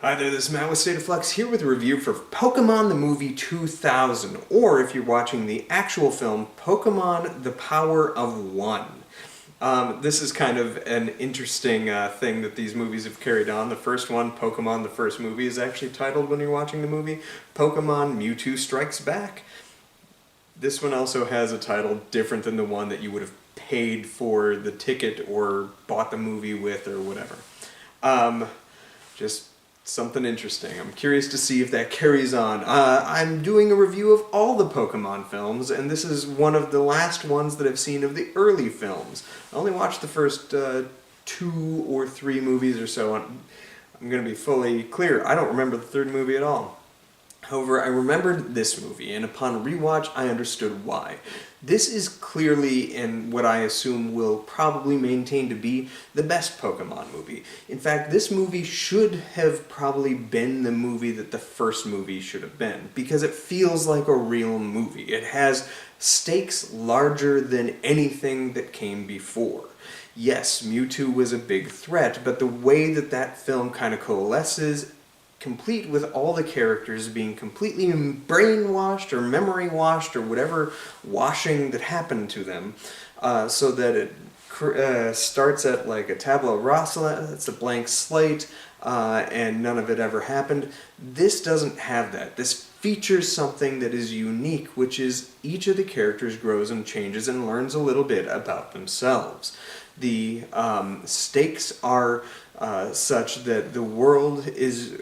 Hi there, this is Matt with State of Flux here with a review for Pokémon the Movie 2000, or if you're watching the actual film, Pokémon The Power of One. This is kind of an interesting thing that these movies have carried on. The first one, Pokémon the first movie, is actually titled, when you're watching the movie, Pokémon Mewtwo Strikes Back. This one also has a title different than the one that you would have paid for the ticket or bought the movie with or whatever. Just something interesting. I'm curious to see if that carries on. I'm doing a review of all the Pokemon films, and this is one of the last ones that I've seen of the early films. I only watched the first 2 or 3 movies or so. I'm going to be fully clear, I don't remember the third movie at all. However, I remembered this movie, and upon rewatch, I understood why. This is clearly, and what I assume will probably maintain to be, the best Pokemon movie. In fact, this movie should have probably been the movie that the first movie should have been, because it feels like a real movie. It has stakes larger than anything that came before. Yes, Mewtwo was a big threat, but the way that that film kind of coalesces, complete with all the characters being completely brainwashed or memory washed or whatever washing that happened to them, so that it starts at like a tabula rasa, it's a blank slate, and none of it ever happened. This doesn't have that. This features something that is unique, which is each of the characters grows and changes and learns a little bit about themselves. The stakes are such that the world is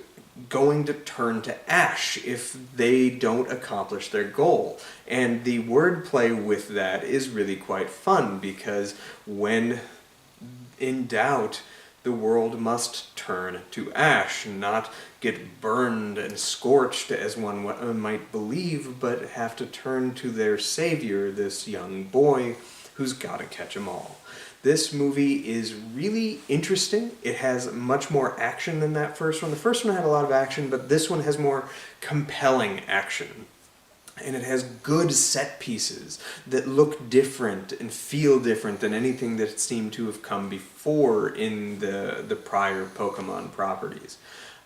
going to turn to ash if they don't accomplish their goal. And the wordplay with that is really quite fun, because when in doubt, the world must turn to ash, not get burned and scorched as one might believe, but have to turn to their savior, this young boy who's got to catch 'em all. This movie is really interesting. It has much more action than that first one. The first one had a lot of action, but this one has more compelling action. And it has good set pieces that look different and feel different than anything that seemed to have come before in the prior Pokemon properties.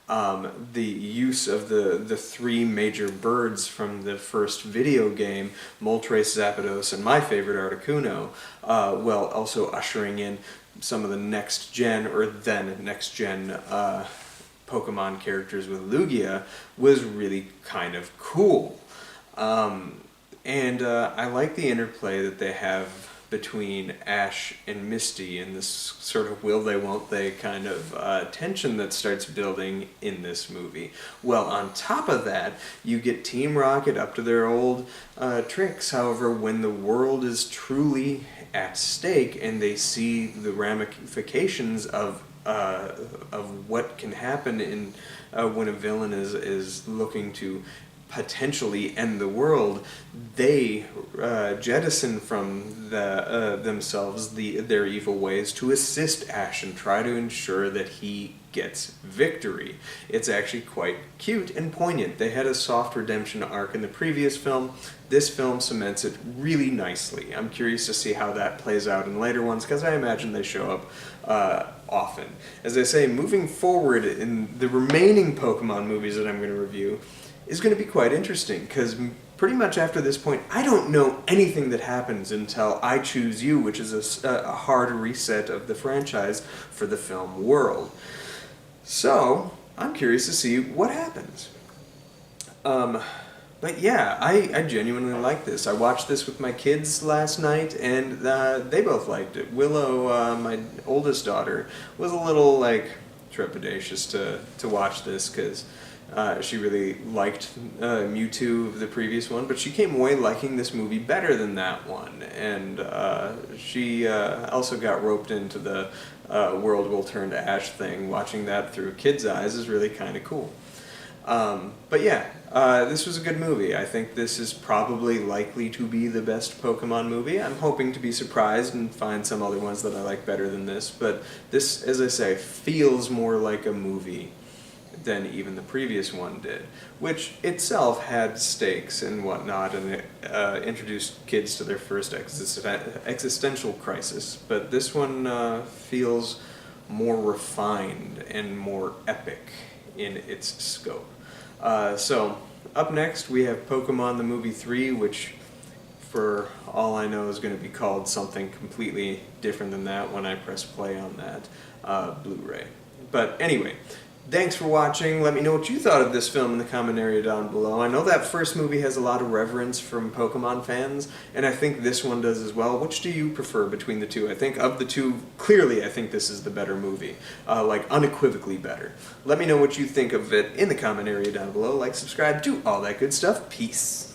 The use of the 3 major birds from the first video game, Moltres, Zapdos, and my favorite, Articuno, while also ushering in some of the next-gen, or then next-gen, Pokemon characters with Lugia, was really kind of cool. I like the interplay that they have between Ash and Misty, and this sort of will they won't they kind of tension that starts building in this movie. Well, on top of that, you get Team Rocket up to their old tricks. However, when the world is truly at stake and they see the ramifications of what can happen in when a villain is looking to potentially end the world, they jettison from themselves their evil ways to assist Ash and try to ensure that he gets victory. It's actually quite cute and poignant. They had a soft redemption arc in the previous film. This film cements it really nicely. I'm curious to see how that plays out in later ones, because I imagine they show up often. As I say, moving forward in the remaining Pokemon movies that I'm going to review is going to be quite interesting, because pretty much after this point, I don't know anything that happens until I Choose You, which is a hard reset of the franchise for the film world. So, I'm curious to see what happens. But yeah, I genuinely like this. I watched this with my kids last night, and they both liked it. Willow, my oldest daughter, was a little, trepidatious to watch this, because she really liked Mewtwo of the previous one, but she came away liking this movie better than that one, and she also got roped into the world will turn to ash thing. Watching that through kids' eyes is really kind of cool. But yeah, this was a good movie. I think this is probably likely to be the best Pokemon movie. I'm hoping to be surprised and find some other ones that I like better than this, but this, as I say, feels more like a movie than even the previous one did, which itself had stakes and whatnot, and it introduced kids to their first existential crisis. But this one feels more refined and more epic in its scope. So, up next we have Pokemon the Movie 3, which for all I know is going to be called something completely different than that when I press play on that Blu-ray. But anyway, thanks for watching. Let me know what you thought of this film in the comment area down below. I know that first movie has a lot of reverence from Pokemon fans, and I think this one does as well. Which do you prefer between the two? I think of the two, clearly I think this is the better movie. Like, unequivocally better. Let me know what you think of it in the comment area down below. Like, subscribe, do all that good stuff. Peace.